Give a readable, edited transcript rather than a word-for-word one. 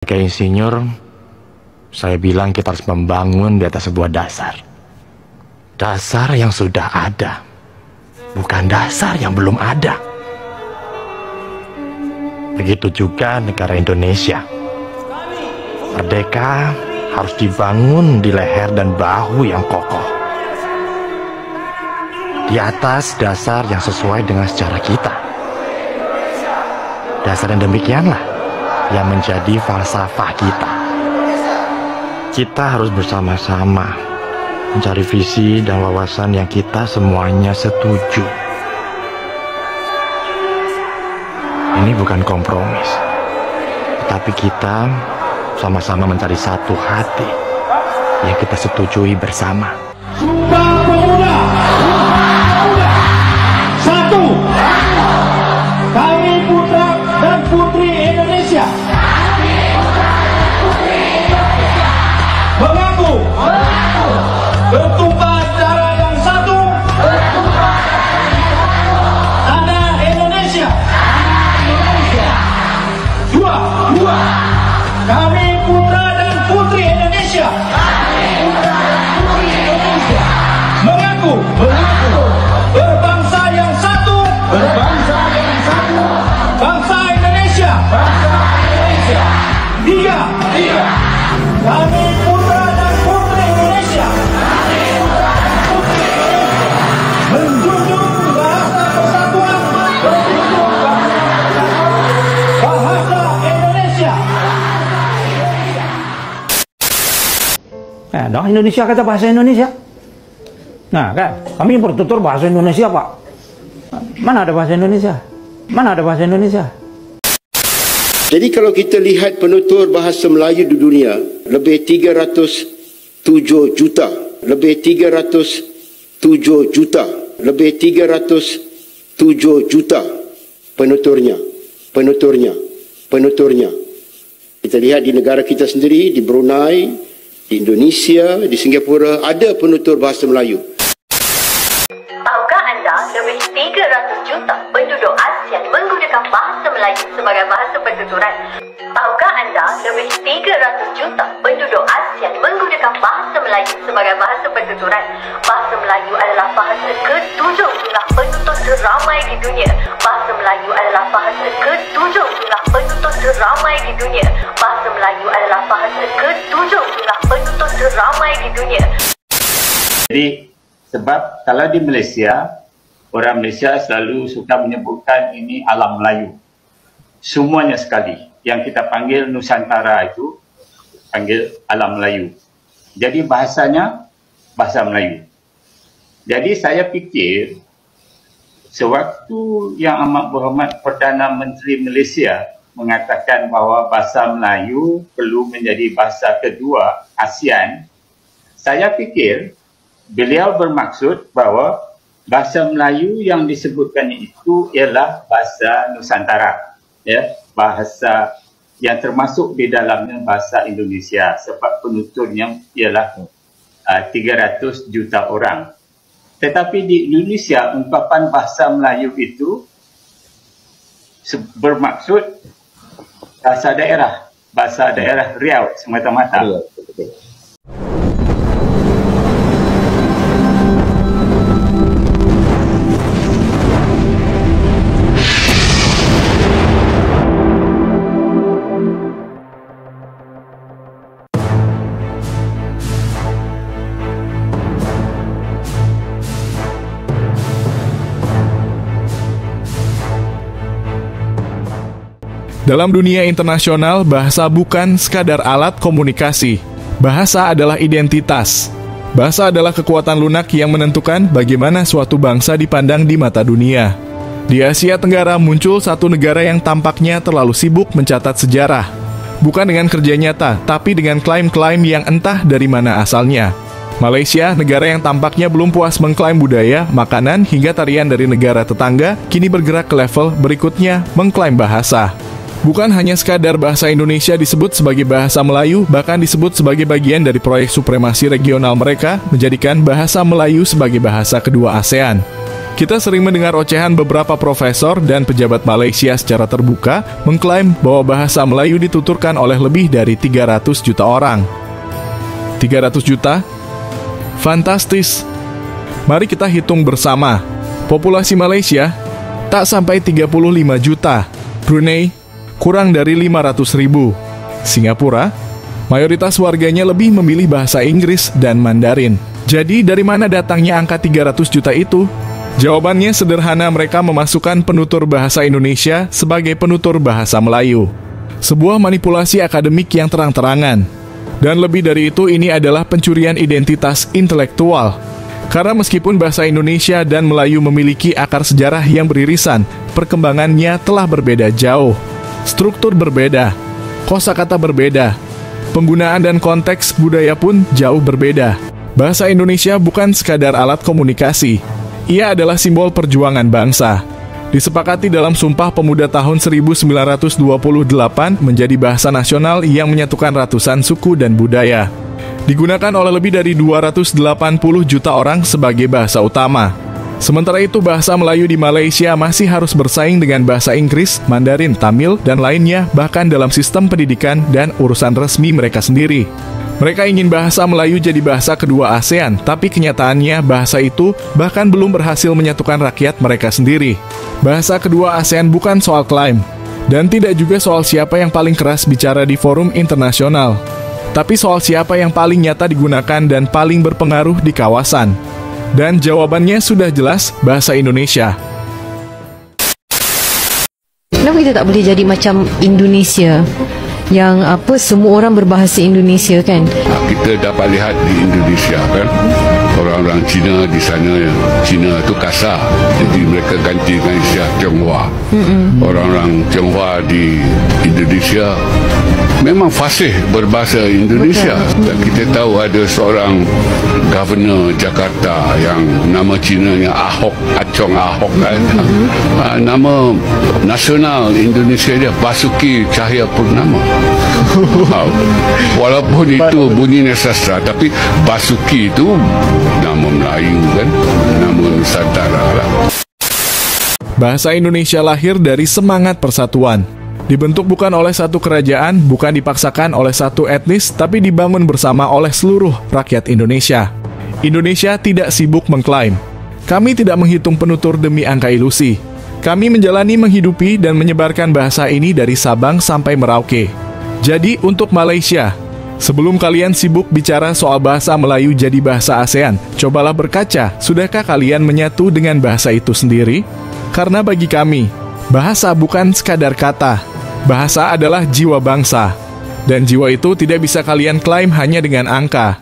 Sebagai insinyur, saya bilang kita harus membangun di atas sebuah dasar. Dasar yang sudah ada, bukan dasar yang belum ada. Begitu juga negara Indonesia. Merdeka harus dibangun di leher dan bahu yang kokoh, di atas dasar yang sesuai dengan sejarah kita. Dasar yang demikianlah yang menjadi falsafah kita. Kita harus bersama-sama mencari visi dan wawasan yang kita semuanya setuju. Ini bukan kompromis, tetapi kita sama-sama mencari satu hati yang kita setujui bersama. Sumpah Pemuda, satu, kami putra dan putri Indonesia mengaku bertumpah darah yang satu, tanah Indonesia. Dua, kami putra dan putri Indonesia mengaku berbangsa yang satu, bangsa Indonesia. Tiga, kami putra dan putri Indonesia menjunjung bahasa persatuan, bahasa Indonesia. Nah, dong Indonesia kata bahasa Indonesia. Nah, kan kami bertutur bahasa Indonesia, Pak. Mana ada bahasa Indonesia? Mana ada bahasa Indonesia? Jadi kalau kita lihat penutur bahasa Melayu di dunia, lebih 307 juta, lebih 307 juta, lebih 307 juta penuturnya. Kita lihat di negara kita sendiri, di Brunei, di Indonesia, di Singapura, ada penutur bahasa Melayu. Tahukah anda lebih 300 juta penduduk ASEAN menggunakan bahasa Melayu sebagai bahasa pertuturan? Tahukah anda lebih 300 juta penduduk ASEAN menggunakan bahasa Melayu sebagai bahasa pertuturan? Bahasa Melayu adalah bahasa ketujuh jumlah penutur teramai di dunia. Bahasa Melayu adalah bahasa ketujuh jumlah penutur teramai di dunia. Bahasa Melayu adalah bahasa ketujuh jumlah penutur teramai di dunia. Jadi sebab kalau di Malaysia, orang Malaysia selalu suka menyebutkan ini alam Melayu. Semuanya sekali. Yang kita panggil Nusantara itu, panggil alam Melayu. Jadi bahasanya, bahasa Melayu. Jadi saya fikir, sewaktu Yang Amat Berhormat Perdana Menteri Malaysia mengatakan bahawa bahasa Melayu perlu menjadi bahasa kedua ASEAN, saya fikir beliau bermaksud bahawa bahasa Melayu yang disebutkan itu ialah bahasa Nusantara, ya, bahasa yang termasuk di dalamnya bahasa Indonesia sebab penuturnya ialah 300 juta orang. Tetapi di Indonesia ungkapan bahasa Melayu itu bermaksud bahasa daerah Riau semata-mata. Dalam dunia internasional, bahasa bukan sekadar alat komunikasi. Bahasa adalah identitas. Bahasa adalah kekuatan lunak yang menentukan bagaimana suatu bangsa dipandang di mata dunia. Di Asia Tenggara muncul satu negara yang tampaknya terlalu sibuk mencatat sejarah. Bukan dengan kerja nyata, tapi dengan klaim-klaim yang entah dari mana asalnya. Malaysia, negara yang tampaknya belum puas mengklaim budaya, makanan, hingga tarian dari negara tetangga, kini bergerak ke level berikutnya mengklaim bahasa. Bukan hanya sekadar bahasa Indonesia disebut sebagai bahasa Melayu, bahkan disebut sebagai bagian dari proyek supremasi regional mereka, menjadikan bahasa Melayu sebagai bahasa kedua ASEAN. Kita sering mendengar ocehan beberapa profesor dan pejabat Malaysia secara terbuka mengklaim bahwa bahasa Melayu dituturkan oleh lebih dari 300 juta orang. 300 juta? Fantastis! Mari kita hitung bersama. Populasi Malaysia tak sampai 35 juta. Brunei kurang dari 500 ribu. Singapura, mayoritas warganya lebih memilih bahasa Inggris dan Mandarin. Jadi dari mana datangnya angka 300 juta itu? Jawabannya sederhana, mereka memasukkan penutur bahasa Indonesia sebagai penutur bahasa Melayu. Sebuah manipulasi akademik yang terang-terangan. Dan lebih dari itu, ini adalah pencurian identitas intelektual. Karena meskipun bahasa Indonesia dan Melayu memiliki akar sejarah yang beririsan, perkembangannya telah berbeda jauh. Struktur berbeda, kosakata berbeda, penggunaan dan konteks budaya pun jauh berbeda. Bahasa Indonesia bukan sekadar alat komunikasi. Ia adalah simbol perjuangan bangsa. Disepakati dalam Sumpah Pemuda tahun 1928 menjadi bahasa nasional yang menyatukan ratusan suku dan budaya. Digunakan oleh lebih dari 280 juta orang sebagai bahasa utama. Sementara itu, bahasa Melayu di Malaysia masih harus bersaing dengan bahasa Inggris, Mandarin, Tamil, dan lainnya, bahkan dalam sistem pendidikan dan urusan resmi mereka sendiri. Mereka ingin bahasa Melayu jadi bahasa kedua ASEAN, tapi kenyataannya bahasa itu bahkan belum berhasil menyatukan rakyat mereka sendiri. Bahasa kedua ASEAN bukan soal klaim, dan tidak juga soal siapa yang paling keras bicara di forum internasional, tapi soal siapa yang paling nyata digunakan dan paling berpengaruh di kawasan. Dan jawabannya sudah jelas, bahasa Indonesia. Kenapa kita tak boleh jadi macam Indonesia? Yang semua orang berbahasa Indonesia kan? Kita dapat lihat di Indonesia kan, orang-orang Cina di sana, Cina tu kasar, jadi mereka ganti dengan istilah Tionghoa. Orang-orang Tionghoa di Indonesia memang fasih berbahasa Indonesia. Dan kita tahu ada seorang Governor Jakarta yang nama Cinanya Ahok, Acong Ahok kan. Nama nasional Indonesia dia Basuki Cahayapurnama. Walaupun itu bunyinya sastra, tapi Basuki itu nama Melayu kan, nama Nusantara lah. Bahasa Indonesia lahir dari semangat persatuan. Dibentuk bukan oleh satu kerajaan, bukan dipaksakan oleh satu etnis, tapi dibangun bersama oleh seluruh rakyat Indonesia. Indonesia tidak sibuk mengklaim. Kami tidak menghitung penutur demi angka ilusi. Kami menjalani, menghidupi, dan menyebarkan bahasa ini dari Sabang sampai Merauke. Jadi untuk Malaysia, sebelum kalian sibuk bicara soal bahasa Melayu jadi bahasa ASEAN, cobalah berkaca, sudahkah kalian menyatu dengan bahasa itu sendiri? Karena bagi kami, bahasa bukan sekadar kata. Bahasa adalah jiwa bangsa. Dan jiwa itu tidak bisa kalian klaim hanya dengan angka.